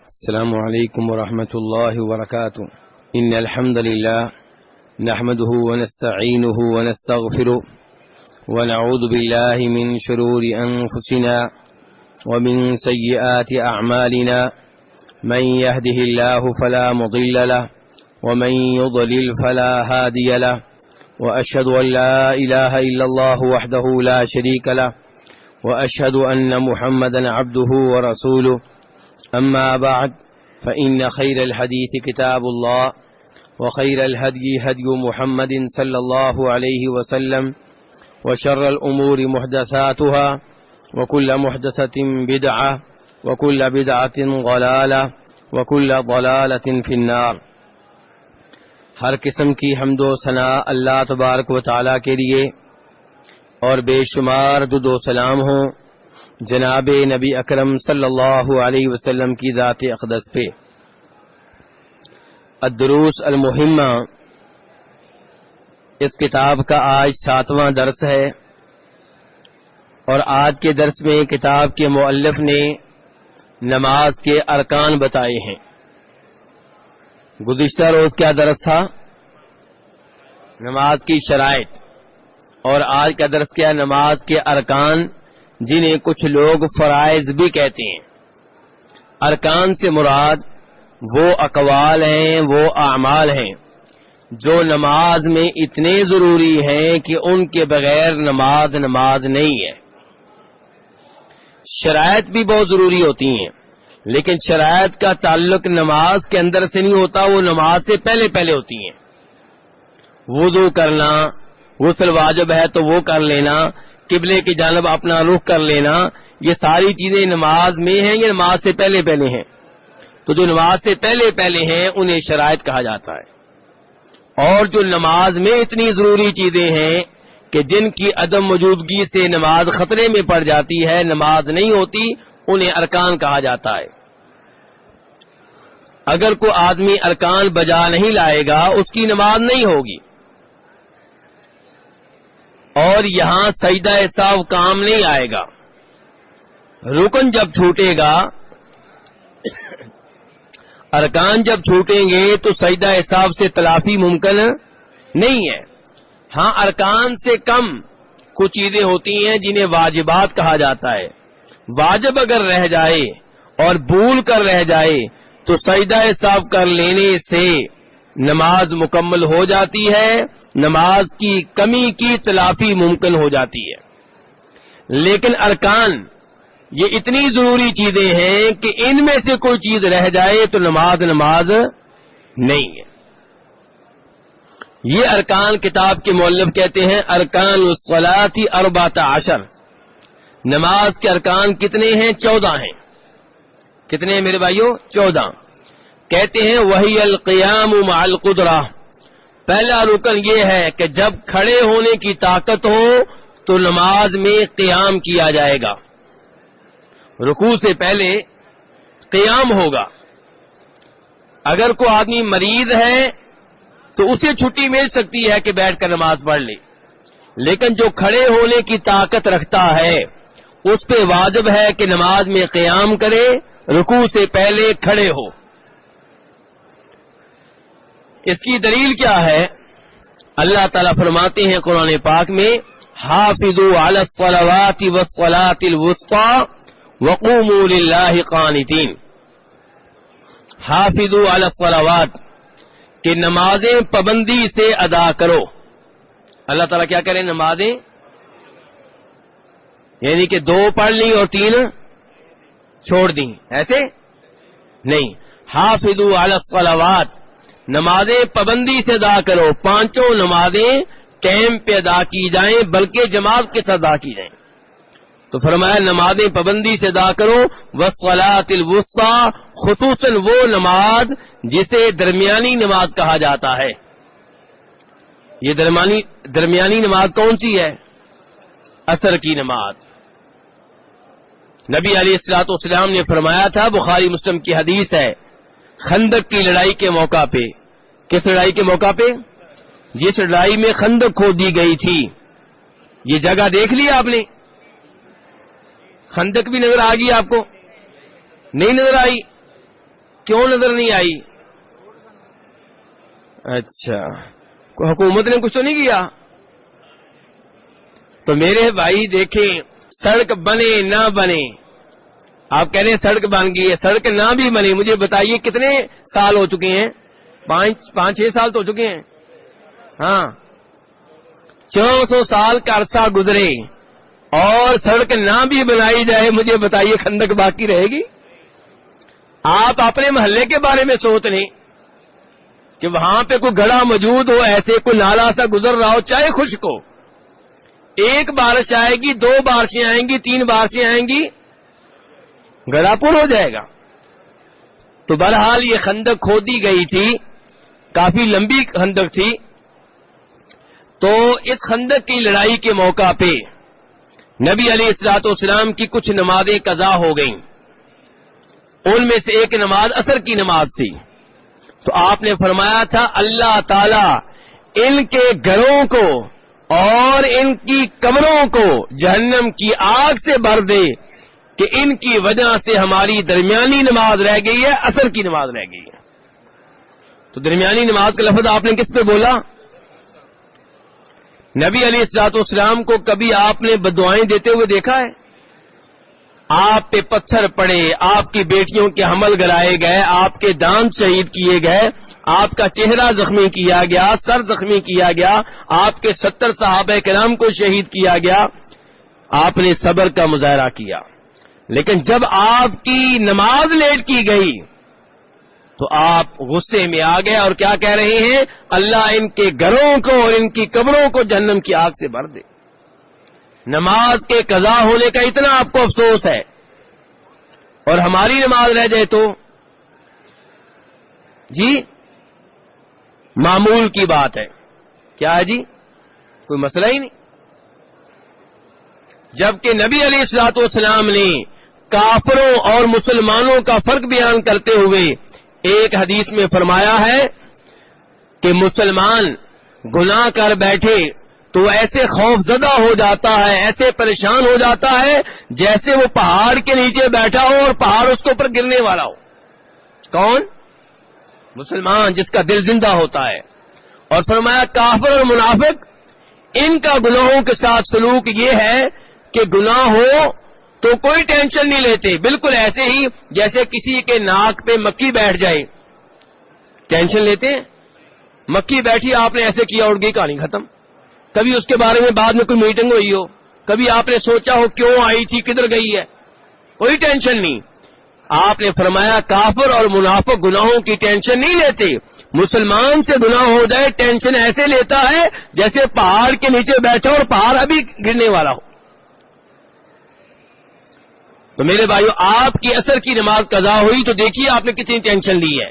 السلام علیکم ورحمۃ اللہ وبرکاتہ ان الحمد للہ نحمده ونستعینه ونستغفره ونعوذ باللہ من شرور انفسنا ومن سیئات اعمالنا من يهده الله فلا مضل له ومن يضلل فلا هادي له واشهد ان لا اله الا الله وحده لا شريك له واشهد ان محمدا عبده ورسوله أما بعد فإن خير الحديث كتاب الله وخير الهدي هدي محمد صلى الله عليه وسلم وشر الأمور محدثاتها وكل محدثة بدعة وكل بدعة ضلالة وكل ضلالة في النار۔ ہر قسم کی حمد و ثنا اللہ تبارک و تعالیٰ کے لیے اور بے شمار درود و سلام ہوں جناب نبی اکرم صلی اللہ علیہ وسلم کی ذات اقدس پہ۔ الدروس المہمہ اس کتاب کا آج 7واں درس ہے، اور آج کے درس میں کتاب کے مؤلف نے نماز کے ارکان بتائے ہیں۔ گزشتہ روز کیا درس تھا؟ نماز کی شرائط، اور آج کا درس کیا؟ نماز کے ارکان، جنہیں کچھ لوگ فرائض بھی کہتے ہیں۔ ارکان سے مراد وہ اقوال ہیں، وہ اعمال ہیں جو نماز میں اتنے ضروری ہیں کہ ان کے بغیر نماز نہیں ہے۔ شرائط بھی بہت ضروری ہوتی ہیں، لیکن شرائط کا تعلق نماز کے اندر سے نہیں ہوتا، وہ نماز سے پہلے ہوتی ہیں۔ وضو کرنا، غسل واجب ہے تو وہ کر لینا، قبلے کی جانب اپنا رخ کر لینا، یہ ساری چیزیں نماز میں ہیں یا نماز سے پہلے ہیں؟ تو جو نماز سے پہلے ہیں انہیں شرائط کہا جاتا ہے۔ اور جو نماز میں اتنی ضروری چیزیں ہیں کہ جن کی عدم موجودگی سے نماز خطرے میں پڑ جاتی ہے، نماز نہیں ہوتی، انہیں ارکان کہا جاتا ہے۔ اگر کوئی آدمی ارکان بجا نہیں لائے گا اس کی نماز نہیں ہوگی۔ اور یہاں سجدہ سہو کام نہیں آئے گا۔ رکن جب چھوٹے گا، ارکان جب چھوٹیں گے تو سجدہ سہو سے تلافی ممکن نہیں ہے۔ ہاں، ارکان سے کم کچھ چیزیں ہوتی ہیں جنہیں واجبات کہا جاتا ہے۔ واجب اگر رہ جائے اور بھول کر رہ جائے تو سجدہ سہو کر لینے سے نماز مکمل ہو جاتی ہے، نماز کی کمی کی تلافی ممکن ہو جاتی ہے۔ لیکن ارکان یہ اتنی ضروری چیزیں ہیں کہ ان میں سے کوئی چیز رہ جائے تو نماز نہیں ہے۔ یہ ارکان کتاب کے مؤلف کہتے ہیں ارکان الصلاۃ 14۔ نماز کے ارکان کتنے ہیں؟ 14 ہیں۔ کتنے ہیں میرے بھائیوں؟ 14۔ کہتے ہیں وہی القیام مع القدرہ۔ پہلا رکن یہ ہے کہ جب کھڑے ہونے کی طاقت ہو تو نماز میں قیام کیا جائے گا۔ رکوع سے پہلے قیام ہوگا۔ اگر کوئی آدمی مریض ہے تو اسے چھٹی مل سکتی ہے کہ بیٹھ کر نماز پڑھ لے، لیکن جو کھڑے ہونے کی طاقت رکھتا ہے اس پہ واجب ہے کہ نماز میں قیام کرے، رکوع سے پہلے کھڑے ہو۔ اس کی دلیل کیا ہے؟ اللہ تعالیٰ فرماتے ہیں قرآن پاک میں حافظوا علی الصلوات والصلاۃ الوسطی وقوموا للہ قانتین۔ حافظوا علی الصلوات کہ نمازیں پابندی سے ادا کرو۔ اللہ تعالیٰ کیا کریں؟ نمازیں یعنی کہ 2 پڑھ لی اور 3 چھوڑ دیں، ایسے نہیں۔ حافظوا علی الصلوات، نمازیں پابندی سے ادا کرو، 5 نمازیں ٹائم پہ ادا کی جائیں، بلکہ جماعت کے ساتھ ادا کی جائیں۔ تو فرمایا نمازیں پابندی سے ادا کرو، والصلاۃ الوسطی، خصوصاً وہ نماز جسے درمیانی نماز کہا جاتا ہے۔ یہ درمیانی نماز کون سی ہے؟ عصر کی نماز۔ نبی علیہ الصلوۃ والسلام نے فرمایا تھا، بخاری مسلم کی حدیث ہے، خندق کی لڑائی کے موقع پہ۔ کس لڑائی کے موقع پہ؟ جس لڑائی میں خندق کھودی گئی تھی۔ یہ جگہ دیکھ لی آپ نے؟ خندق بھی نظر آ گئی آپ کو؟ نہیں نظر آئی؟ کیوں نظر نہیں آئی؟ اچھا، حکومت نے کچھ تو نہیں کیا؟ تو میرے بھائی دیکھیں، سڑک بنے نہ بنے، آپ کہہ رہے ہیں سڑک بن گئی ہے، سڑک نہ بھی بنے، مجھے بتائیے کتنے سال ہو چکے ہیں؟ 5-6 سال تو ہو چکے ہیں. ہاں، 400 سال کا عرصہ گزرے اور سڑک نہ بھی بنائی جائے، مجھے بتائیے خندق باقی رہے گی؟ آپ اپنے محلے کے بارے میں سوچ لیں کہ وہاں پہ کوئی گڑھا موجود ہو، ایسے کوئی نالا سا گزر رہا ہو، چاہے خشک ہو، ایک بارش آئے گی، 2 بارشیں آئیں گی، 3 بارشیں آئیں گی، گڑھا پر ہو جائے گا. تو بہرحال یہ خندق کھودی گئی تھی، کافی لمبی خندق تھی. تو اس خندق کی لڑائی کے موقع پہ نبی علیہ الصلوۃ والسلام کی کچھ نمازیں قضا ہو گئیں. ان میں سے ایک نماز عصر کی نماز تھی. تو آپ نے فرمایا تھا اللہ تعالی ان کے گھروں کو اور ان کی قبروں کو جہنم کی آگ سے بھر دے کہ ان کی وجہ سے ہماری درمیانی نماز رہ گئی ہے، عصر کی نماز رہ گئی ہے. تو درمیانی نماز کا لفظ آپ نے کس پہ بولا؟ نبی علیہ الصلوۃ والسلام کو کبھی آپ نے بددعائیں دیتے ہوئے دیکھا ہے؟ آپ پہ پتھر پڑے، آپ کی بیٹیوں کے حمل گرائے گئے، آپ کے دانت شہید کیے گئے، آپ کا چہرہ زخمی کیا گیا، سر زخمی کیا گیا، آپ کے 70 صحابہ کرام کو شہید کیا گیا، آپ نے صبر کا مظاہرہ کیا. لیکن جب آپ کی نماز لیٹ کی گئی تو آپ غصے میں آ گئے اور کیا کہہ رہے ہیں؟ اللہ ان کے گھروں کو اور ان کی قبروں کو جہنم کی آگ سے بھر دے. نماز کے قضا ہونے کا اتنا آپ کو افسوس ہے، اور ہماری نماز رہ جائے تو جی معمول کی بات ہے. کیا ہے جی؟ کوئی مسئلہ ہی نہیں. جبکہ نبی علیہ الصلوۃ والسلام نے کافروں اور مسلمانوں کا فرق بیان کرتے ہوئے ایک حدیث میں فرمایا ہے کہ مسلمان گناہ کر بیٹھے تو ایسے خوف زدہ ہو جاتا ہے، ایسے پریشان ہو جاتا ہے جیسے وہ پہاڑ کے نیچے بیٹھا ہو اور پہاڑ اس کے اوپر گرنے والا ہو. کون؟ مسلمان، جس کا دل زندہ ہوتا ہے. اور فرمایا کافر اور منافق ان کا گناہوں کے ساتھ سلوک یہ ہے کہ گناہ ہو تو کوئی ٹینشن نہیں لیتے، بالکل ایسے ہی جیسے کسی کے ناک پہ مکھی بیٹھ جائے، ٹینشن لیتے ہیں. مکھی بیٹھی، آپ نے ایسے کیا، اڑ گئی، کہانی ختم. کبھی اس کے بارے میں بعد میں کوئی میٹنگ ہوئی ہو، کبھی آپ نے سوچا ہو کیوں آئی تھی، کدھر گئی ہے، کوئی ٹینشن نہیں. آپ نے فرمایا کافر اور منافق گناہوں کی ٹینشن نہیں لیتے. مسلمان سے گناہ ہو جائے ٹینشن ایسے لیتا ہے جیسے پہاڑ کے نیچے بیٹھا اور پہاڑ ابھی گرنے والا ہو. تو میرے بھائیو، آپ کی عصر کی نماز قضا ہوئی تو دیکھیے آپ نے کتنی ٹینشن لی ہے.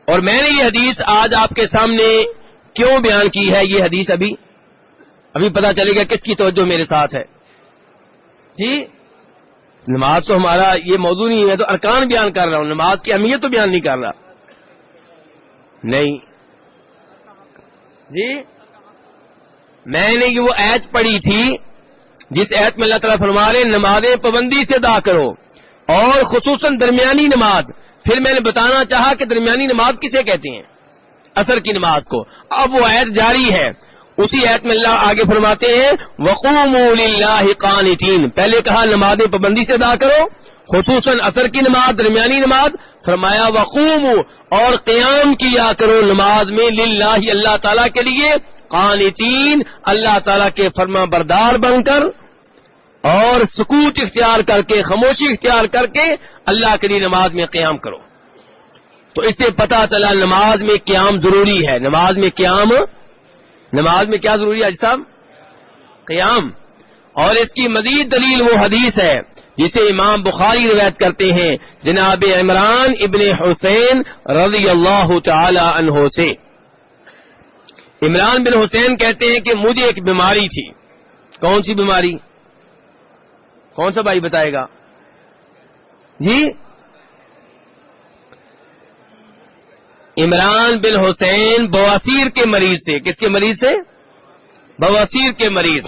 اور میں نے یہ حدیث آج آپ کے سامنے کیوں بیان کی ہے؟ یہ حدیث ابھی پتہ چلے گا کس کی توجہ میرے ساتھ ہے. جی نماز تو ہمارا یہ موضوع نہیں ہے، تو ارکان بیان کر رہا ہوں، نماز کی اہمیت تو بیان نہیں کر رہا. نہیں جی، میں نے یہ وہ آیت پڑھی تھی جس آیت میں اللہ تعالیٰ فرما رہے نمازیں پابندی سے ادا کرو، اور خصوصاً درمیانی نماز. پھر میں نے بتانا چاہا کہ درمیانی نماز کسے کہتے ہیں؟ عصر کی نماز کو. اب وہ آیت جاری ہے، اسی آیت میں اللہ آگے فرماتے ہیں وَقُومُوا لِلَّهِ قَانِتِينَ. پہلے کہا نمازیں پابندی سے ادا کرو، خصوصاً عصر کی نماز، درمیانی نماز. فرمایا وَقُومُوا، اور قیام کیا کرو نماز میں، للہ اللہ تعالیٰ کے لیے، قانتین اللہ تعالیٰ کے فرما بردار بن کر، اور سکوت اختیار کر کے، خاموشی اختیار کر کے اللہ کے لیے نماز میں قیام کرو. تو اس سے پتہ چلا نماز میں قیام ضروری ہے. نماز میں کیا ضروری ہے حاجی صاحب؟ قیام. اور اس کی مزید دلیل وہ حدیث ہے جسے امام بخاری روایت کرتے ہیں جناب عمران ابن حسین رضی اللہ تعالی عنہ سے. عمران بن حسین کہتے ہیں کہ مجھے ایک بیماری تھی. کون سی بیماری؟ کون سا بھائی بتائے گا جی؟ عمران بن حسین بواسیر کے مریض تھے. کس کے مریض تھے؟ بواسیر کے مریض.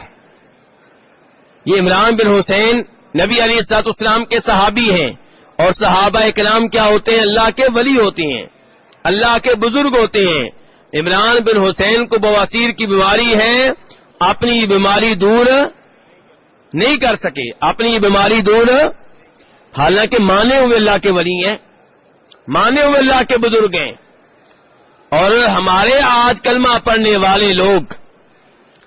یہ عمران بن حسین نبی علیہ الصلوۃ والسلام کے صحابی ہیں، اور صحابہ کرام کیا ہوتے ہیں؟ اللہ کے ولی ہوتے ہیں، اللہ کے بزرگ ہوتے ہیں۔ عمران بن حسین کو بواسیر کی بیماری ہے، اپنی یہ بیماری دور نہیں کر سکے، اپنی یہ بیماری دور، حالانکہ مانے ہوئے اللہ کے ولی ہیں، مانے ہوئے اللہ کے بزرگ ہیں۔ اور ہمارے آج کلمہ پڑھنے والے لوگ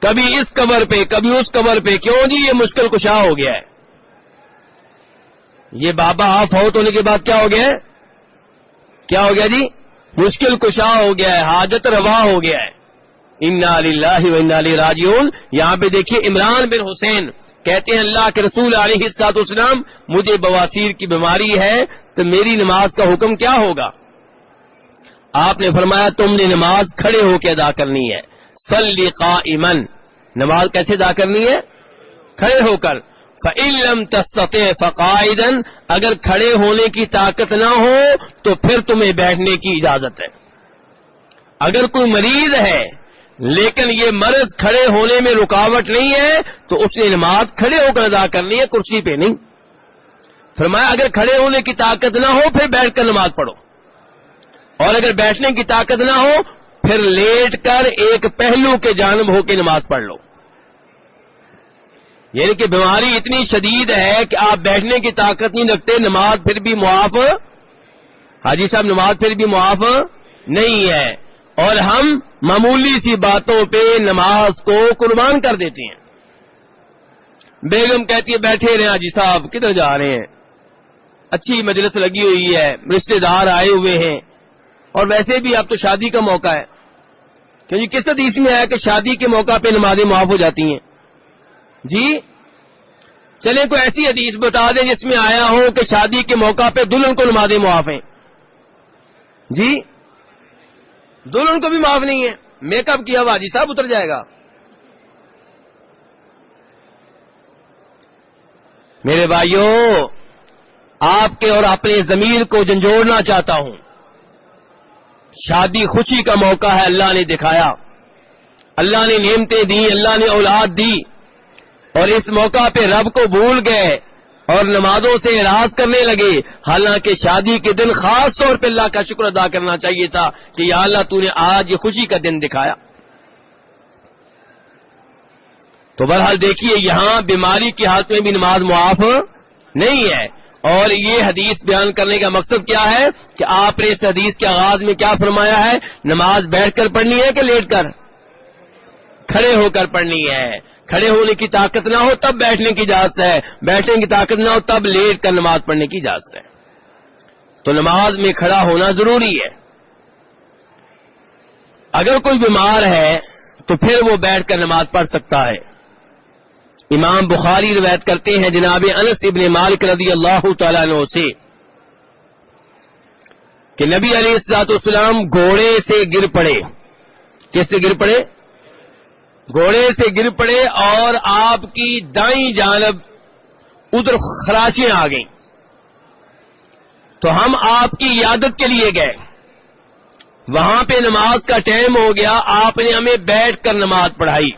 کبھی اس قبر پہ کبھی اس قبر پہ، کیوں جی یہ مشکل کشا ہو گیا ہے، یہ بابا فوت ہونے کے بعد کیا ہو گیا ہے؟ کیا ہو گیا جی؟ مشکل کشا ہو گیا ہے، حاجت روا ہو گیا ہے۔ انا للہ و انا الیہ راجعون۔ یہاں پہ دیکھیے عمران بن حسین کہتے ہیں اللہ کے رسول علیہ الصلوۃ والسلام مجھے بواسیر کی بیماری ہے تو میری نماز کا حکم کیا ہوگا؟ آپ نے فرمایا تم نے نماز کھڑے ہو کے ادا کرنی ہے، صلی قائما، نماز کیسے ادا کرنی ہے؟ کھڑے ہو کر۔ فَإِن لَّمْ تَسْتَطِعْ فَقَاعِدًا، اگر کھڑے ہونے کی طاقت نہ ہو تو پھر تمہیں بیٹھنے کی اجازت ہے۔ اگر کوئی مریض ہے لیکن یہ مرض کھڑے ہونے میں رکاوٹ نہیں ہے تو اس نے نماز کھڑے ہو کر ادا کرنی ہے، کرسی پہ نہیں۔ فرمایا اگر کھڑے ہونے کی طاقت نہ ہو پھر بیٹھ کر نماز پڑھو، اور اگر بیٹھنے کی طاقت نہ ہو پھر لیٹ کر ایک پہلو کے جانب ہو کے نماز پڑھ لو۔ یعنی کہ بیماری اتنی شدید ہے کہ آپ بیٹھنے کی طاقت نہیں رکھتے، نماز پھر بھی معاف، حاجی صاحب نماز پھر بھی معاف نہیں ہے، اور ہم معمولی سی باتوں پہ نماز کو قربان کر دیتے ہیں۔ بیگم کہتی ہے بیٹھے رہے حاجی صاحب کدھر جا رہے ہیں، اچھی مجلس لگی ہوئی ہے، رشتہ دار آئے ہوئے ہیں، اور ویسے بھی اب تو شادی کا موقع ہے، کیونکہ کس حدیث میں ہے کہ شادی کے موقع پہ نمازیں معاف ہو جاتی ہیں؟ جی چلیں کوئی ایسی حدیث بتا دیں جس میں آیا ہو کہ شادی کے موقع پہ دلہن کو نمازیں معاف ہیں۔ جی دلہن کو بھی معاف نہیں ہے، میک اپ کیا ہوا حاجی صاحب اتر جائے گا۔ میرے بھائیوں آپ کے اور اپنے ضمیر کو جھنجھوڑنا چاہتا ہوں، شادی خوشی کا موقع ہے، اللہ نے دکھایا، اللہ نے نعمتیں دی، اللہ نے اولاد دی، اور اس موقع پہ رب کو بھول گئے اور نمازوں سے اعراض کرنے لگے، حالانکہ شادی کے دن خاص طور پہ اللہ کا شکر ادا کرنا چاہیے تھا کہ یا اللہ تو نے آج یہ خوشی کا دن دکھایا۔ تو بہرحال دیکھیے یہاں بیماری کی حالت میں بھی نماز معاف نہیں ہے، اور یہ حدیث بیان کرنے کا مقصد کیا ہے کہ آپ نے اس حدیث کے آغاز میں کیا فرمایا ہے؟ نماز بیٹھ کر پڑھنی ہے کہ لیٹ کر؟ کھڑے ہو کر پڑھنی ہے۔ کھڑے ہونے کی طاقت نہ ہو تب بیٹھنے کی اجازت ہے، بیٹھنے کی طاقت نہ ہو تب لیٹ کر نماز پڑھنے کی اجازت ہے۔ تو نماز میں کھڑا ہونا ضروری ہے۔ اگر کوئی بیمار ہے تو پھر وہ بیٹھ کر نماز پڑھ سکتا ہے۔ امام بخاری روایت کرتے ہیں جناب انس ابن مالک رضی اللہ تعالیٰ عنہ سے کہ نبی علیہ الصلوۃ والسلام گھوڑے سے گر پڑے۔ کس سے گر پڑے؟ گھوڑے سے گر پڑے، اور آپ کی دائیں جانب ادھر خراشیں آ گئیں، تو ہم آپ کی عیادت کے لیے گئے، وہاں پہ نماز کا ٹائم ہو گیا، آپ نے ہمیں بیٹھ کر نماز پڑھائی۔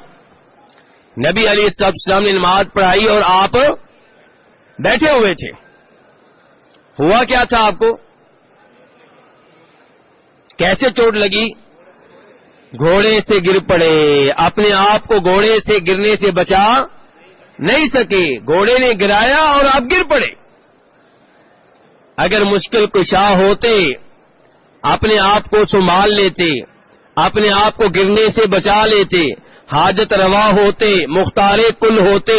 نبی علیہ السلام نے نماز پڑھائی اور آپ بیٹھے ہوئے تھے۔ ہوا کیا تھا آپ کو؟ کیسے چوٹ لگی؟ گھوڑے سے گر پڑے، اپنے آپ کو گھوڑے سے گرنے سے بچا نہیں سکے، گھوڑے نے گرایا اور آپ گر پڑے۔ اگر مشکل کشا ہوتے اپنے آپ کو سنبھال لیتے، اپنے آپ کو گرنے سے بچا لیتے، حاجت روا ہوتے، مختار کل ہوتے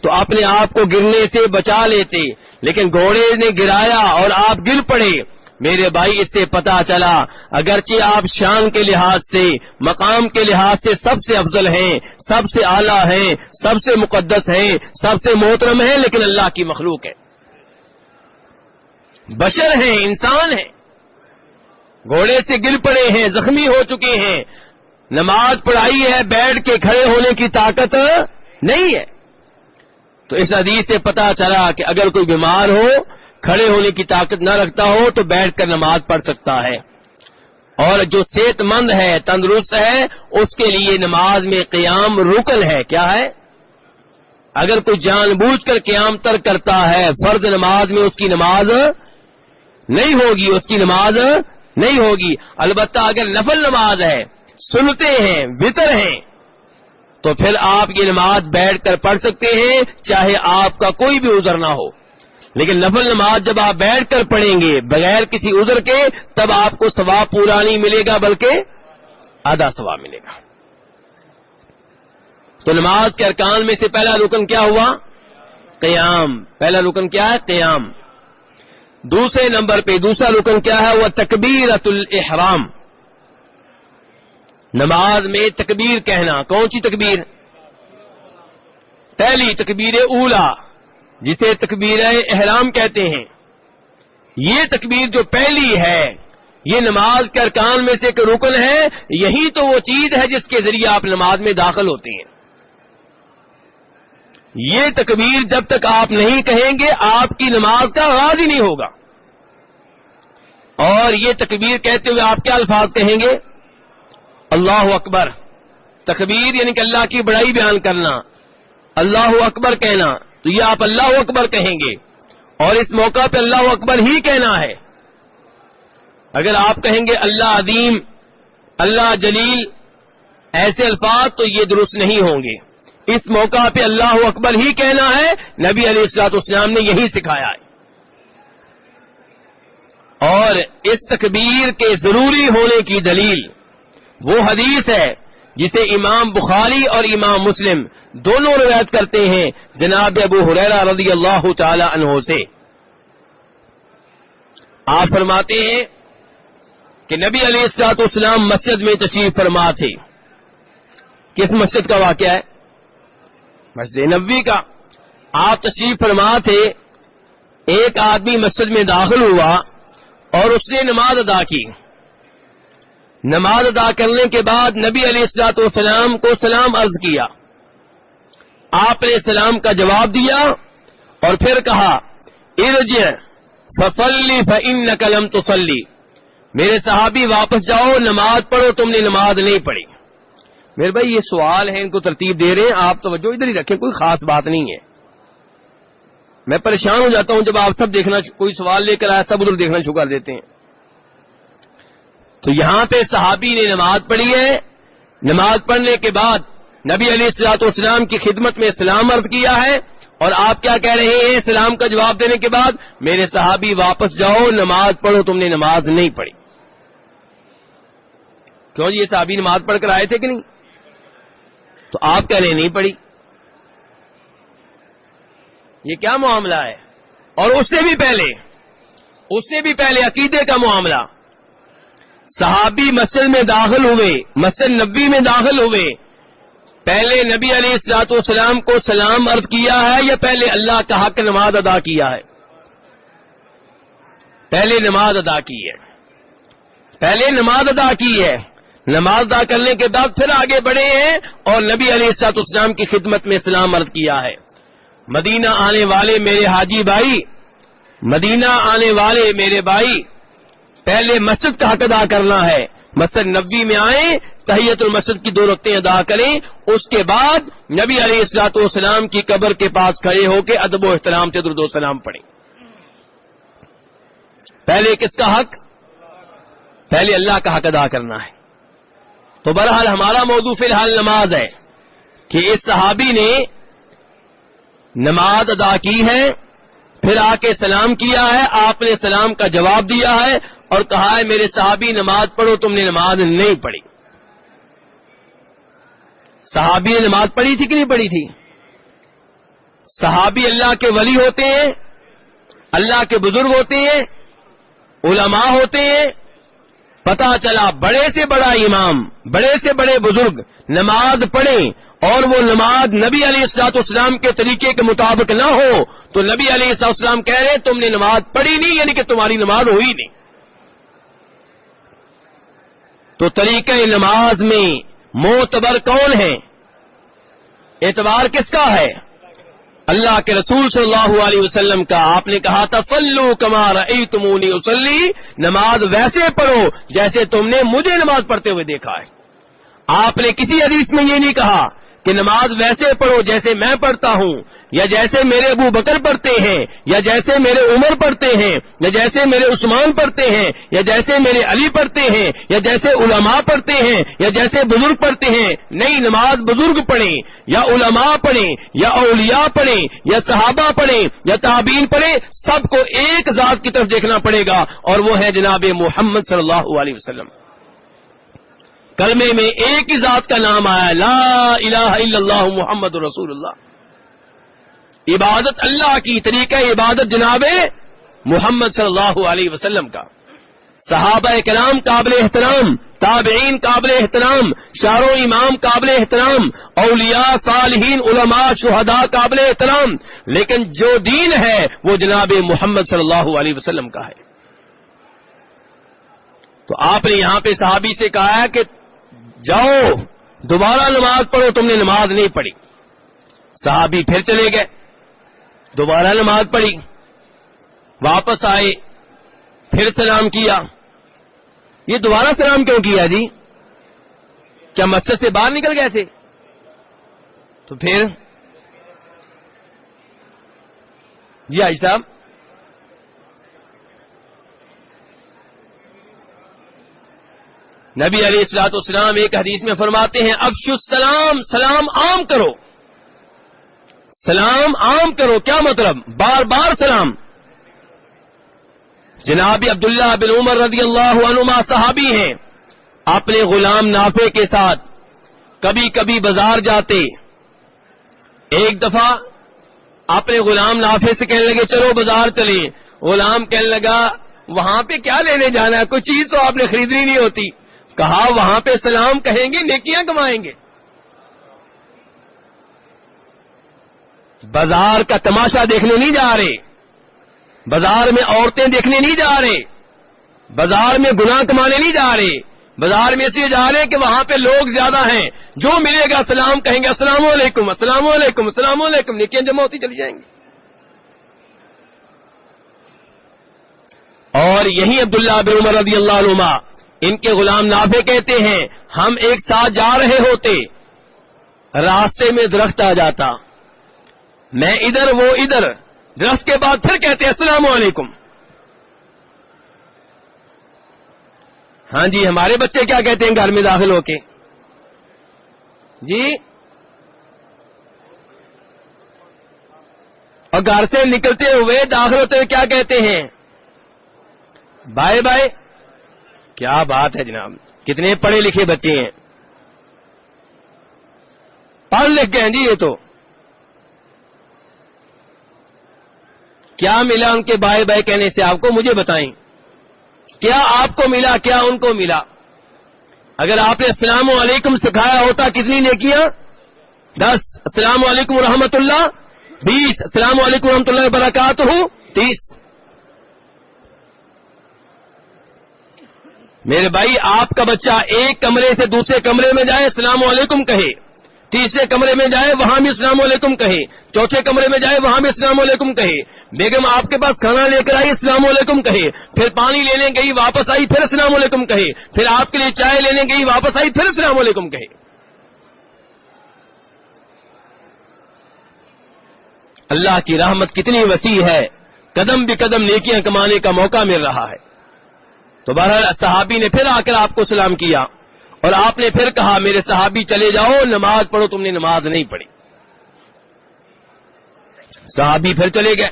تو اپنے آپ کو گرنے سے بچا لیتے، لیکن گھوڑے نے گرایا اور آپ گر پڑے۔ میرے بھائی اس سے پتا چلا اگرچہ آپ شان کے لحاظ سے، مقام کے لحاظ سے سب سے افضل ہیں، سب سے اعلیٰ ہیں، سب سے مقدس ہیں، سب سے محترم ہیں، لیکن اللہ کی مخلوق ہے، بشر ہیں، انسان ہیں، گھوڑے سے گر پڑے ہیں، زخمی ہو چکے ہیں، نماز پڑھائی ہے، بیٹھ کے کھڑے ہونے کی طاقت نہیں ہے۔ تو اس حدیث سے پتا چلا کہ اگر کوئی بیمار ہو، کھڑے ہونے کی طاقت نہ رکھتا ہو تو بیٹھ کر نماز پڑھ سکتا ہے، اور جو صحت مند ہے، تندرست ہے، اس کے لیے نماز میں قیام رکن ہے۔ کیا ہے؟ اگر کوئی جان بوجھ کر قیام ترک کرتا ہے، فرض نماز میں اس کی نماز نہیں ہوگی، اس کی نماز نہیں ہوگی. البتہ اگر نفل نماز ہے، سنتے ہیں، وتر ہیں، تو پھر آپ یہ نماز بیٹھ کر پڑھ سکتے ہیں چاہے آپ کا کوئی بھی عذر نہ ہو. لیکن نفل نماز جب آپ بیٹھ کر پڑھیں گے بغیر کسی عذر کے، تب آپ کو ثواب پورا نہیں ملے گا بلکہ آدھا ثواب ملے گا. تو نماز کے ارکان میں سے پہلا رکن کیا ہوا؟ قیام. پہلا رکن کیا ہے؟ قیام. دوسرے نمبر پہ دوسرا رکن کیا ہے؟ وہ تکبیرۃ الاحرام. نماز میں تکبیر کہنا. کون سی تکبیر؟ پہلی تکبیر اولا، جسے تکبیر احرام کہتے ہیں. یہ تکبیر جو پہلی ہے یہ نماز کے ارکان میں سے ایک رکن ہے. یہی تو وہ چیز ہے جس کے ذریعے آپ نماز میں داخل ہوتے ہیں. یہ تکبیر جب تک آپ نہیں کہیں گے آپ کی نماز کا آغاز ہی نہیں ہوگا. اور یہ تکبیر کہتے ہوئے آپ کیا الفاظ کہیں گے؟ اللہ اکبر. تکبیر یعنی کہ اللہ کی بڑائی بیان کرنا، اللہ اکبر کہنا. تو یہ آپ اللہ اکبر کہیں گے اور اس موقع پہ اللہ اکبر ہی کہنا ہے. اگر آپ کہیں گے اللہ عظیم، اللہ جلیل، ایسے الفاظ تو یہ درست نہیں ہوں گے. اس موقع پہ اللہ اکبر ہی کہنا ہے. نبی علیہ الصلوۃ والسلام نے یہی سکھایا ہے. اور اس تکبیر کے ضروری ہونے کی دلیل وہ حدیث ہے جسے امام بخاری اور امام مسلم دونوں روایت کرتے ہیں جناب ابو ہریرہ رضی اللہ تعالی عنہ سے. آپ فرماتے ہیں کہ نبی علیہ الصلوۃ والسلام مسجد میں تشریف فرما تھے. کس مسجد کا واقعہ ہے؟ مسجد نبوی کا. آپ تشریف فرما تھے. ایک آدمی مسجد میں داخل ہوا اور اس نے نماز ادا کی. نماز ادا کرنے کے بعد نبی علیہ الصلوۃ والسلام کو سلام عرض کیا. آپ نے سلام کا جواب دیا اور پھر کہا ارجع فصلی فانک لم تصلی. میرے صحابی واپس جاؤ، نماز پڑھو، تم نے نماز نہیں پڑھی. میرے بھائی یہ سوال ہے، ان کو ترتیب دے رہے ہیں، آپ توجہ ادھر ہی رکھیں، کوئی خاص بات نہیں ہے. میں پریشان ہو جاتا ہوں جب آپ سب دیکھنا، کوئی سوال لے کر آیا سب ادھر دیکھنا شروع کر دیتے ہیں. تو یہاں پہ صحابی نے نماز پڑھی ہے. نماز پڑھنے کے بعد نبی علیہ الصلوۃ والسلام کی خدمت میں سلام عرض کیا ہے اور آپ کیا کہہ رہے ہیں سلام کا جواب دینے کے بعد؟ میرے صحابی واپس جاؤ، نماز پڑھو، تم نے نماز نہیں پڑھی. کیوں جی؟ یہ صحابی نماز پڑھ کر آئے تھے کہ نہیں؟ تو آپ کہہ رہے ہیں نہیں پڑھی. یہ کیا معاملہ ہے؟ اور اس سے بھی پہلے عقیدے کا معاملہ. صحابی مسجد میں داخل ہوئے، مسجد نبوی میں داخل ہوئے، پہلے نبی علیہ الصلوۃ والسلام کو سلام عرض کیا ہے یا پہلے اللہ کا حق نماز ادا کیا ہے؟ پہلے نماز ادا کی ہے. پہلے نماز ادا کی ہے. نماز ادا کرنے کے بعد پھر آگے بڑھے ہیں اور نبی علیہ الصلوۃ والسلام کی خدمت میں سلام عرض کیا ہے. مدینہ آنے والے میرے حاجی بھائی، مدینہ آنے والے میرے بھائی، پہلے مسجد کا حق ادا کرنا ہے. مسجد نبوی میں آئیں، تحیت المسجد کی 2 رکعتیں ادا کریں، اس کے بعد نبی علیہ الصلوۃ والسلام کی قبر کے پاس کھڑے ہو کے ادب و احترام سے درود و سلام پڑھیں. پہلے کس کا حق؟ پہلے اللہ کا حق ادا کرنا ہے. تو بہرحال ہمارا موضوع فی الحال نماز ہے کہ اس صحابی نے نماز ادا کی ہے، پھر آ کے سلام کیا ہے، آپ نے سلام کا جواب دیا ہے اور کہا ہے میرے صحابی نماز پڑھو، تم نے نماز نہیں پڑھی. صحابی نے نماز پڑھی تھی کہ نہیں پڑھی تھی؟ صحابی اللہ کے ولی ہوتے ہیں، اللہ کے بزرگ ہوتے ہیں، علماء ہوتے ہیں. پتا چلا بڑے سے بڑا امام، بڑے سے بڑے بزرگ نماز پڑھیں اور وہ نماز نبی علیہ الصلوۃ والسلام کے طریقے کے مطابق نہ ہو تو نبی علیہ الصلوۃ والسلام کہہ رہے ہیں تم نے نماز پڑھی نہیں، یعنی کہ تمہاری نماز ہوئی نہیں. تو طریقہ نماز میں معتبر کون ہے؟ اعتبار کس کا ہے؟ اللہ کے رسول صلی اللہ علیہ وسلم کا. آپ نے کہا تھا صلو کما رأیتمونی اصلی، نماز ویسے پڑھو جیسے تم نے مجھے نماز پڑھتے ہوئے دیکھا ہے. آپ نے کسی حدیث میں یہ نہیں کہا کہ نماز ویسے پڑھو جیسے میں پڑھتا ہوں، یا جیسے میرے ابو بکر پڑھتے ہیں، یا جیسے میرے عمر پڑھتے ہیں، یا جیسے میرے عثمان پڑھتے ہیں، یا جیسے میرے علی پڑھتے ہیں، یا جیسے علماء پڑھتے ہیں، یا جیسے بزرگ پڑھتے ہیں. نہیں، نماز بزرگ پڑھیں یا علماء پڑھیں یا اولیاء پڑھیں یا صحابہ پڑھیں یا تابعین پڑھیں، سب کو ایک ذات کی طرف دیکھنا پڑے گا، اور وہ ہے جناب محمد صلی اللہ علیہ وسلم. کلمے میں ایک ہی ذات کا نام آیا، لا الہ الا اللہ محمد رسول اللہ. عبادت اللہ کی، طریقہ عبادت جناب محمد صلی اللہ علیہ وسلم کا. صحابہ کرام قابل احترام، تابعین قابل احترام، شارو امام قابل احترام، اولیاء صالحین علماء شہداء قابل احترام، لیکن جو دین ہے وہ جناب محمد صلی اللہ علیہ وسلم کا ہے. تو آپ نے یہاں پہ صحابی سے کہا ہے کہ جاؤ دوبارہ نماز پڑھو، تم نے نماز نہیں پڑھی. صحابی پھر چلے گئے، دوبارہ نماز پڑھی، واپس آئے، پھر سلام کیا. یہ دوبارہ سلام کیوں کیا جی؟ کیا مسجد سے باہر نکل گئے تھے؟ تو پھر جی آئی صاحب، نبی علیہ الصلوۃ والسلام ایک حدیث میں فرماتے ہیں افشوا السلام، سلام عام کرو، سلام عام کرو. کیا مطلب؟ بار بار سلام. جناب عبداللہ بن عمر رضی اللہ عنہما صحابی ہیں، اپنے غلام نافع کے ساتھ کبھی کبھی بازار جاتے. ایک دفعہ اپنے غلام نافع سے کہنے لگے چلو بازار چلیں. غلام کہنے لگا وہاں پہ کیا لینے جانا ہے، کوئی چیز تو آپ نے خریدنی نہیں ہوتی. کہا وہاں پہ سلام کہیں گے نیکیاں کمائیں گے. بازار کا تماشا دیکھنے نہیں جا رہے، بازار میں عورتیں دیکھنے نہیں جا رہے، بازار میں گناہ کمانے نہیں جا رہے، بازار میں اس لیے جا رہے ہیں کہ وہاں پہ لوگ زیادہ ہیں، جو ملے گا سلام کہیں گے السلام علیکم السلام علیکم السلام علیکم، نیکیاں جمع ہوتی چلی جائیں گی. اور یہی عبداللہ بن عمر رضی اللہ عنہما ان کے غلام نافع کہتے ہیں ہم ایک ساتھ جا رہے ہوتے، راستے میں درخت آ جاتا، میں ادھر وہ ادھر، درخت کے بعد پھر کہتے السلام علیکم. ہاں جی، ہمارے بچے کیا کہتے ہیں گھر میں داخل ہو کے؟ جی، اور گھر سے نکلتے ہوئے داخل ہوتے ہوئے کیا کہتے ہیں؟ Bye bye. کیا بات ہے جناب، کتنے پڑھے لکھے بچے ہیں، پڑھ لکھ گئے ہیں جی. یہ تو کیا ملا ان کے بائے بائے کہنے سے آپ کو؟ مجھے بتائیں، کیا آپ کو ملا، کیا ان کو ملا؟ اگر آپ نے السلام علیکم سکھایا ہوتا کتنی نیکیاں؟ 10. السلام علیکم ورحمۃ اللہ 20. السلام علیکم ورحمۃ اللہ وبرکاتہ 30. میرے بھائی، آپ کا بچہ ایک کمرے سے دوسرے کمرے میں جائے السلام علیکم کہے، تیسرے کمرے میں جائے وہاں بھی السلام علیکم کہے، چوتھے کمرے میں جائے وہاں بھی السلام علیکم کہے، بیگم آپ کے پاس کھانا لے کر آئی السلام علیکم کہے، پھر پانی لینے گئی واپس آئی پھر السلام علیکم کہے، پھر آپ کے لیے چائے لینے گئی واپس آئی پھر السلام علیکم کہے. اللہ کی رحمت کتنی وسیع ہے، قدم بھی قدم نیکیاں کمانے کا موقع مل رہا ہے. تو بہرحال صحابی نے پھر آ کر آپ کو سلام کیا، اور آپ نے پھر کہا میرے صحابی چلے جاؤ نماز پڑھو، تم نے نماز نہیں پڑھی. صحابی پھر چلے گئے،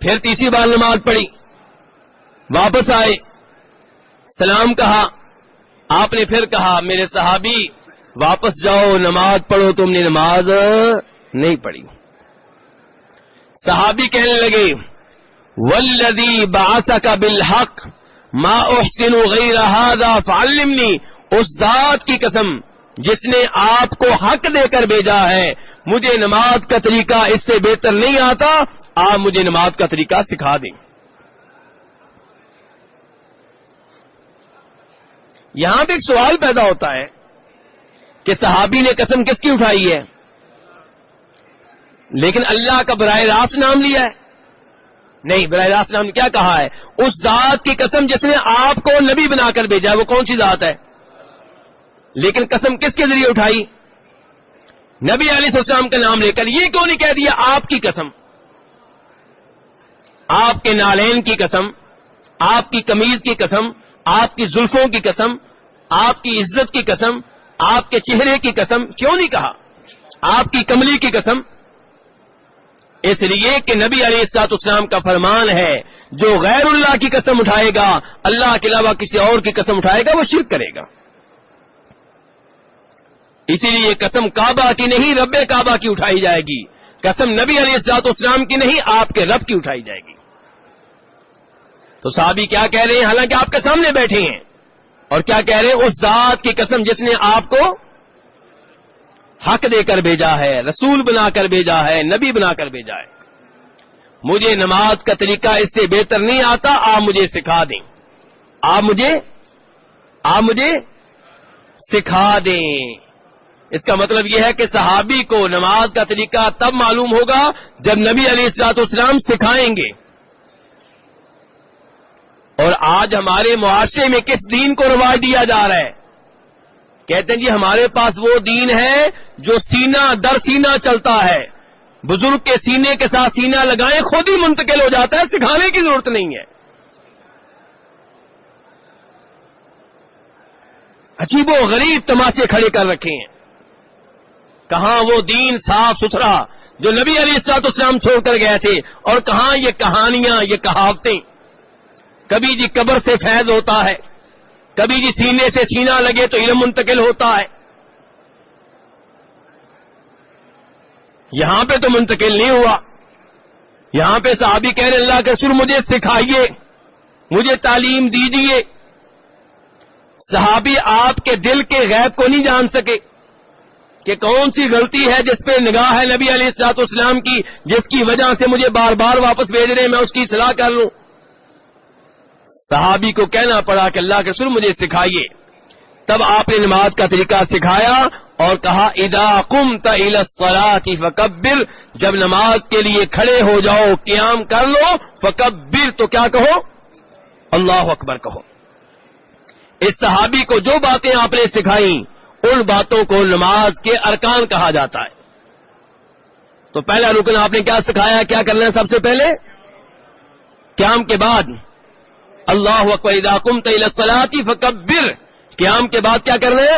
پھر تیسری بار نماز پڑھی، واپس آئے، سلام کہا. آپ نے پھر کہا میرے صحابی واپس جاؤ نماز پڑھو، تم نے نماز نہیں پڑھی. صحابی کہنے لگے والذی بعثک بالحق ما احسن غیر ھذا فعلمنی، اس ذات کی قسم جس نے آپ کو حق دے کر بھیجا ہے، مجھے نماز کا طریقہ اس سے بہتر نہیں آتا، آپ مجھے نماز کا طریقہ سکھا دیں. یہاں پہ ایک سوال پیدا ہوتا ہے کہ صحابی نے قسم کس کی اٹھائی ہے، لیکن اللہ کا براہ راست نام لیا ہے؟ نہیں، براہ راست نام نے کیا کہا ہے؟ اس ذات کی قسم جس نے آپ کو نبی بنا کر بھیجا ہے. وہ کون سی ذات ہے؟ لیکن قسم کس کے ذریعے اٹھائی؟ نبی علیہ السلام کا نام لے کر یہ کیوں نہیں کہہ دیا آپ کی قسم، آپ کے نالین کی قسم، آپ کی قمیض کی قسم، آپ کی زلفوں کی قسم، آپ کی عزت کی قسم، آپ کے چہرے کی قسم، کیوں نہیں کہا آپ کی کملی کی قسم؟ اس لیے کہ نبی علیہ السلام کا فرمان ہے جو غیر اللہ کی قسم اٹھائے گا، اللہ کے علاوہ کسی اور کی قسم اٹھائے گا، وہ شرک کرے گا۔ اسی لیے قسم کعبہ کی نہیں، رب کعبہ کی اٹھائی جائے گی، قسم نبی علیہ السلام کی نہیں، آپ کے رب کی اٹھائی جائے گی۔ تو صحابی کیا کہہ رہے ہیں، حالانکہ آپ کے سامنے بیٹھے ہیں، اور کیا کہہ رہے ہیں؟ اس ذات کی قسم جس نے آپ کو حق دے کر بھیجا ہے، رسول بنا کر بھیجا ہے، نبی بنا کر بھیجا ہے، مجھے نماز کا طریقہ اس سے بہتر نہیں آتا، آپ مجھے سکھا دیں، آپ مجھے سکھا دیں۔ اس کا مطلب یہ ہے کہ صحابی کو نماز کا طریقہ تب معلوم ہوگا جب نبی علیہ السلام سکھائیں گے۔ اور آج ہمارے معاشرے میں کس دین کو رواج دیا جا رہا ہے؟ کہتے ہیں جی ہمارے پاس وہ دین ہے جو سینہ در سینہ چلتا ہے، بزرگ کے سینے کے ساتھ سینہ لگائیں خود ہی منتقل ہو جاتا ہے، سکھانے کی ضرورت نہیں ہے۔ عجیب و غریب تماشے کھڑے کر رکھے ہیں۔ کہاں وہ دین صاف ستھرا جو نبی علیہ السلام چھوڑ کر گئے تھے، اور کہاں یہ کہانیاں، یہ کہاوتیں، کبھی جی قبر سے فیض ہوتا ہے، کبھی جی سینے سے سینہ لگے تو علم منتقل ہوتا ہے۔ یہاں پہ تو منتقل نہیں ہوا، یہاں پہ صحابی کہہ رہے اللہ کے رسول مجھے سکھائیے، مجھے تعلیم دیجیے۔ صحابی آپ کے دل کے غیب کو نہیں جان سکے کہ کون سی غلطی ہے جس پہ نگاہ ہے نبی علیہ السلام کی، جس کی وجہ سے مجھے بار بار واپس بھیج رہے ہیں، میں اس کی اصلاح کر لوں۔ صحابی کو کہنا پڑا کہ اللہ کے رسول مجھے سکھائیے۔ تب آپ نے نماز کا طریقہ سکھایا اور کہا اذا قمت الى الصلاة فکبر، جب نماز کے لیے کھڑے ہو جاؤ، قیام کر لو، فکبر تو کیا کہو؟ اللہ اکبر کہو۔ اس صحابی کو جو باتیں آپ نے سکھائیں ان باتوں کو نماز کے ارکان کہا جاتا ہے۔ تو پہلا رکن آپ نے کیا سکھایا، کیا کرنا ہے؟ سب سے پہلے قیام کے بعد اللہ اکبر، اذا قمت الى الصلاة فکبر، قیام کے بعد کیا کرنا ہے؟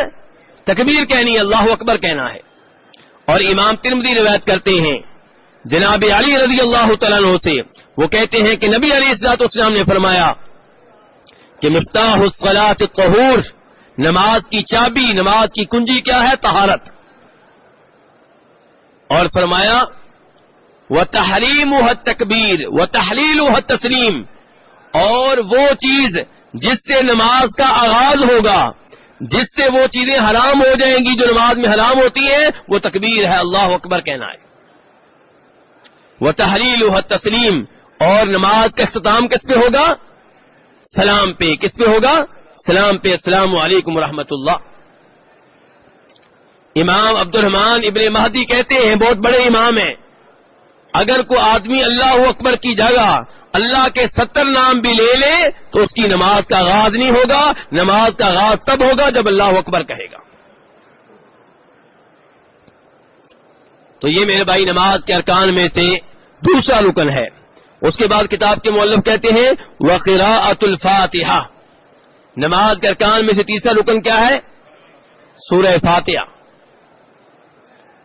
تکبیر کہنی ہے، اللہ اکبر کہنا ہے۔ اور امام ترمذی روایت کرتے ہیں جناب علی رضی اللہ تعالیٰ عنہ سے، وہ کہتے ہیں کہ نبی علیہ السلام نے فرمایا کہ مفتاح الصلاۃ الطہور، نماز کی چابی، نماز کی کنجی کیا ہے؟ طہارت۔ اور فرمایا وتحریمها التکبیر وتحلیلها التسلیم، اور وہ چیز جس سے نماز کا آغاز ہوگا، جس سے وہ چیزیں حرام ہو جائیں گی جو نماز میں حرام ہوتی ہیں، وہ تکبیر ہے، اللہ اکبر کہنا ہے۔ وتحلیلها التسلیم، اور نماز کا اختتام کس پہ ہوگا؟ سلام پہ۔ کس پہ ہوگا؟ سلام پہ، السلام علیکم ورحمۃ اللہ۔ امام عبد الرحمن ابن مہدی کہتے ہیں، بہت بڑے امام ہیں، اگر کوئی آدمی اللہ اکبر کی جگہ اللہ کے 70 نام بھی لے لے تو اس کی نماز کا آغاز نہیں ہوگا، نماز کا آغاز تب ہوگا جب اللہ اکبر کہے گا۔ تو یہ میرے بھائی نماز کے ارکان میں سے دوسرا رکن ہے۔ اس کے بعد کتاب کے مؤلف کہتے ہیں وقراءۃ الفاتحہ، نماز کے ارکان میں سے تیسرا رکن کیا ہے؟ سورہ فاتحہ۔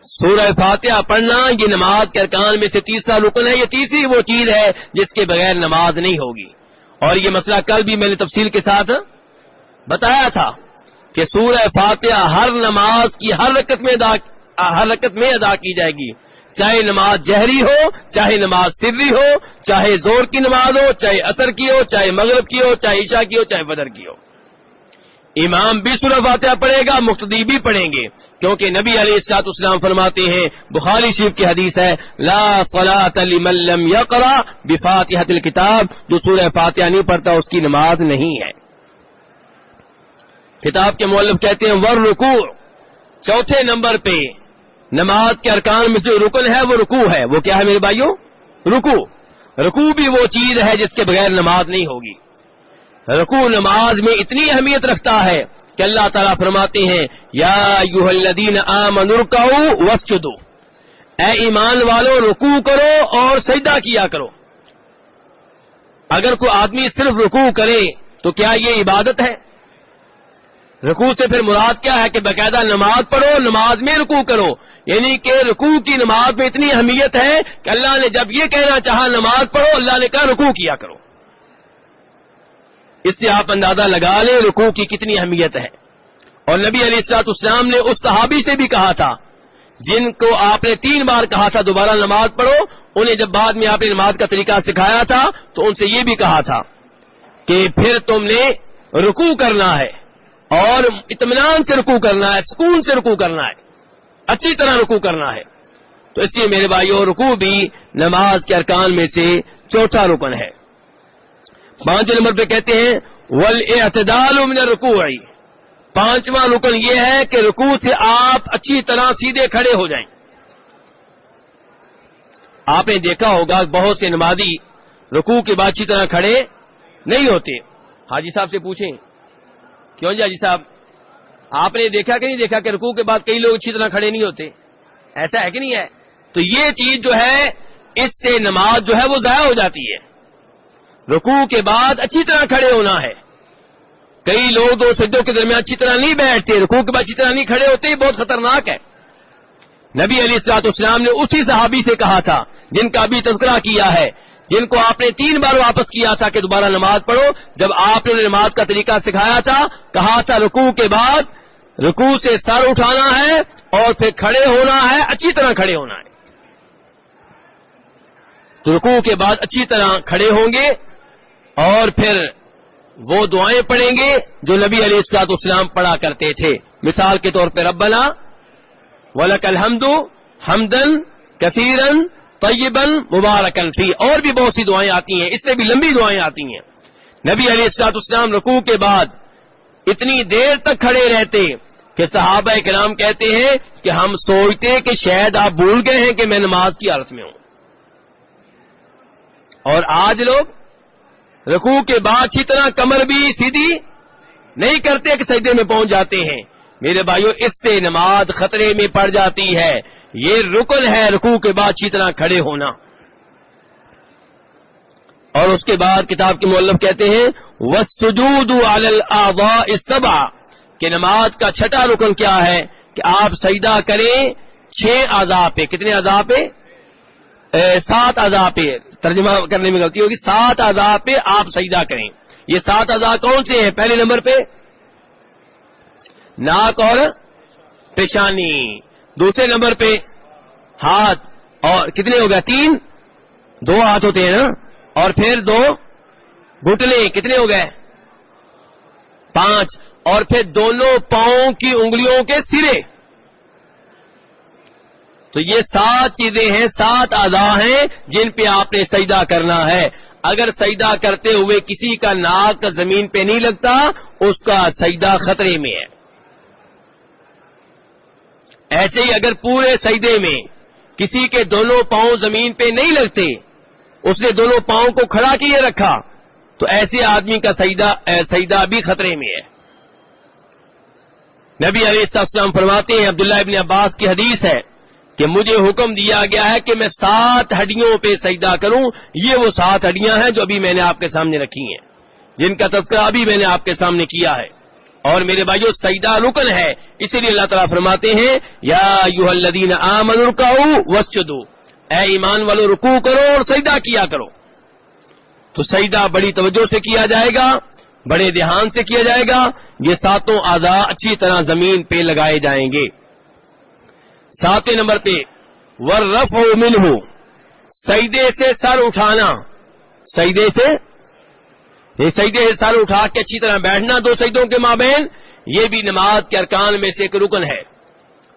سورہ فاتحہ پڑھنا یہ نماز کے ارکان میں سے تیسرا رکن ہے، یہ تیسری وہ چیز ہے جس کے بغیر نماز نہیں ہوگی۔ اور یہ مسئلہ کل بھی میں نے تفصیل کے ساتھ بتایا تھا کہ سورہ فاتحہ ہر نماز کی ہر رکعت میں ادا کی جائے گی، چاہے نماز جہری ہو، چاہے نماز سری ہو، چاہے زور کی نماز ہو، چاہے عصر کی ہو، چاہے مغرب کی ہو، چاہے عشاء کی ہو، چاہے فجر کی ہو۔ امام بھی سورہ فاتحہ پڑھے گا، مقتدی بھی پڑھیں گے، کیونکہ نبی علیہ السلام فرماتے ہیں، بخاری شریف کی حدیث ہے، لا صلاۃ لمن لم یقرأ بفاتحۃ الکتاب، جو سورہ فاتحہ نہیں پڑھتا اس کی نماز نہیں ہے۔ کتاب کے مؤلف کہتے ہیں والرکوع، چوتھے نمبر پہ نماز کے ارکان میں جو رکن ہے وہ رکوع ہے۔ وہ کیا ہے میرے بھائیوں؟ رکوع۔ رکوع بھی وہ چیز ہے جس کے بغیر نماز نہیں ہوگی۔ رکوع نماز میں اتنی اہمیت رکھتا ہے کہ اللہ تعالیٰ فرماتے ہیں یا ایھا الذین آمنوا ارکعوا واسجدوا، اے ایمان والو رکوع کرو اور سجدہ کیا کرو۔ اگر کوئی آدمی صرف رکوع کرے تو کیا یہ عبادت ہے؟ رکوع سے پھر مراد کیا ہے کہ باقاعدہ نماز پڑھو، نماز میں رکوع کرو، یعنی کہ رکوع کی نماز میں اتنی اہمیت ہے کہ اللہ نے جب یہ کہنا چاہا نماز پڑھو، اللہ نے کہا رکوع کیا کرو۔ اس سے آپ اندازہ لگا لیں رکوع کی کتنی اہمیت ہے۔ اور نبی علیہ الصلوۃ والسلام نے اس صحابی سے بھی کہا تھا جن کو آپ نے 3 بار کہا تھا دوبارہ نماز پڑھو، انہیں جب بعد میں آپ نے نماز کا طریقہ سکھایا تھا تو ان سے یہ بھی کہا تھا کہ پھر تم نے رکوع کرنا ہے اور اطمینان سے رکوع کرنا ہے، سکون سے رکوع کرنا ہے، اچھی طرح رکوع کرنا ہے۔ تو اس لیے میرے بھائیو رکوع بھی نماز کے ارکان میں سے چوتھا رکن ہے۔ 5 نمبر پہ کہتے ہیں والاعتدال من الرکوع، 5واں رکن یہ ہے کہ رکوع سے آپ اچھی طرح سیدھے کھڑے ہو جائیں۔ آپ نے دیکھا ہوگا بہت سے نمازی رکوع کے بعد اچھی طرح کھڑے نہیں ہوتے۔ حاجی صاحب سے پوچھیں کیوں جی حاجی صاحب، آپ نے دیکھا کہ نہیں دیکھا کہ رکوع کے بعد کئی لوگ اچھی طرح کھڑے نہیں ہوتے؟ ایسا ہے کہ نہیں ہے؟ تو یہ چیز جو ہے اس سے نماز جو ہے وہ ضائع ہو جاتی ہے۔ رکوع کے بعد اچھی طرح کھڑے ہونا ہے۔ کئی لوگ 2 سجدوں کے درمیان اچھی طرح نہیں بیٹھتے، رکوع کے بعد اچھی طرح نہیں کھڑے ہوتے، یہ بہت خطرناک ہے۔ نبی علیہ الصلوۃ والسلام نے اسی صحابی سے کہا تھا جن کا ابھی تذکرہ کیا ہے، جن کو آپ نے 3 بار واپس کیا تھا کہ دوبارہ نماز پڑھو، جب آپ نے انہیں نماز کا طریقہ سکھایا تھا، کہا تھا رکوع کے بعد رکوع سے سر اٹھانا ہے اور پھر کھڑے ہونا ہے، اچھی طرح کھڑے ہونا ہے۔ تو رکوع کے بعد اچھی طرح کھڑے ہوں گے اور پھر وہ دعائیں پڑھیں گے جو نبی علیہ الصلوۃ والسلام پڑھا کرتے تھے، مثال کے طور پہ ربنا ولک الحمد حمدا کثیرا طیبا مبارکا فی، اور بھی بہت سی دعائیں آتی ہیں، اس سے بھی لمبی دعائیں آتی ہیں۔ نبی علیہ الصلوۃ والسلام رکوع کے بعد اتنی دیر تک کھڑے رہتے کہ صحابہ کرام کہتے ہیں کہ ہم سوچتے کہ شاید آپ بھول گئے ہیں کہ میں نماز کی حالت میں ہوں۔ اور آج لوگ رکوع کے بعد اچھی طرح کمر بھی سیدھی نہیں کرتے کہ سجدے میں پہنچ جاتے ہیں۔ میرے بھائیو اس سے نماز خطرے میں پڑ جاتی ہے۔ یہ رکن ہے رکوع کے بعد اچھی طرح کھڑے ہونا۔ اور اس کے بعد کتاب کے مؤلف کہتے ہیں والسجود علی الاعضاء السبع، کہ نماز کا 6واں رکن کیا ہے کہ آپ سجدہ کریں 6 اعضاء پہ۔ کتنے اعضاء پہ؟ 7 اعضاء پہ، ترجمہ کرنے میں غلطی ہوگی، 7 اعضاء پہ آپ سجدہ کریں۔ یہ 7 اعضاء کون سے ہیں؟ پہلے نمبر پہ ناک اور پیشانی، دوسرے نمبر پہ ہاتھ، اور کتنے ہو گئے؟ 3، 2 ہاتھ ہوتے ہیں نا، اور پھر 2 گھٹنے، کتنے ہو گئے؟ 5، اور پھر دونوں پاؤں کی انگلیوں کے سرے۔ تو یہ 7 چیزیں ہیں، 7 اعضاء ہیں جن پہ آپ نے سجدہ کرنا ہے۔ اگر سجدہ کرتے ہوئے کسی کا ناک زمین پہ نہیں لگتا، اس کا سجدہ خطرے میں ہے۔ ایسے ہی اگر پورے سجدے میں کسی کے دونوں پاؤں زمین پہ نہیں لگتے، اس نے دونوں پاؤں کو کھڑا کیے رکھا، تو ایسے آدمی کا سجدہ بھی خطرے میں ہے۔ نبی علیہ السلام فرماتے ہیں، عبداللہ ابن عباس کی حدیث ہے کہ مجھے حکم دیا گیا ہے کہ میں 7 ہڈیوں پہ سجدہ کروں۔ یہ وہ 7 ہڈیاں ہیں جو ابھی میں نے آپ کے سامنے رکھی ہیں، جن کا تذکرہ ابھی میں نے آپ کے سامنے کیا ہے۔ اور میرے بھائیو سجدہ رکن ہے، اسی لیے اللہ تعالیٰ فرماتے ہیں یا ایھا الذین آمنوا ارکعوا واسجدوا، اے ایمان والو رکوع کرو اور سجدہ کیا کرو۔ تو سجدہ بڑی توجہ سے کیا جائے گا، بڑے دھیان سے کیا جائے گا۔ یہ 7 اعضاء اچھی طرح زمین پہ لگائے جائیں گے۔ 7 نمبر پہ والرفع منہ، سجدے سے سر اٹھانا، سجدے سے سر اٹھا کے اچھی طرح بیٹھنا 2 سجدوں کے مابین، یہ بھی نماز کے ارکان میں سے ایک رکن ہے۔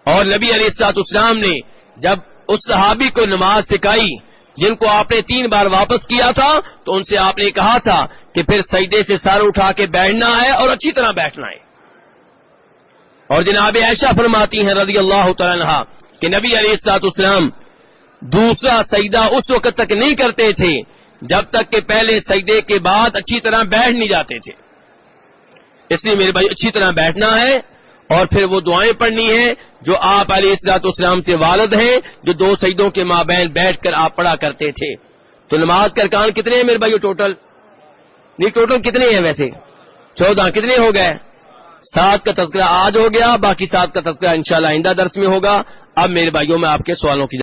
اور نبی علیہ الصلوۃ والسلام نے جب اس صحابی کو نماز سکھائی جن کو آپ نے 3 بار واپس کیا تھا، تو ان سے آپ نے کہا تھا کہ پھر سجدے سے سر اٹھا کے بیٹھنا ہے اور اچھی طرح بیٹھنا ہے۔ اور جناب عائشہ فرماتی ہیں رضی اللہ تعالیٰ عنہا کہ نبی علیہ الصلوۃ والسلام دوسرا سجدہ اس وقت تک نہیں کرتے تھے جب تک کہ پہلے سجدے کے بعد اچھی طرح بیٹھ نہیں جاتے تھے۔ اس لیے میرے بھائی اچھی طرح بیٹھنا ہے اور پھر وہ دعائیں پڑھنی ہیں جو آپ علیہ الصلوۃ والسلام سے والد ہیں، جو 2 سجدوں کے مابین بیٹھ کر آپ پڑھا کرتے تھے. تو نماز کے ارکان کتنے ہیں میرے بھائیو ٹوٹل؟ نہیں ٹوٹل کتنے ہیں ویسے؟ 14. کتنے ہو گئے؟ 7 کا تذکرہ آج ہو گیا، باقی 7 کا تذکرہ انشاءاللہ آئندہ درس میں ہوگا. اب میرے بھائیوں میں آپ کے سوالوں کی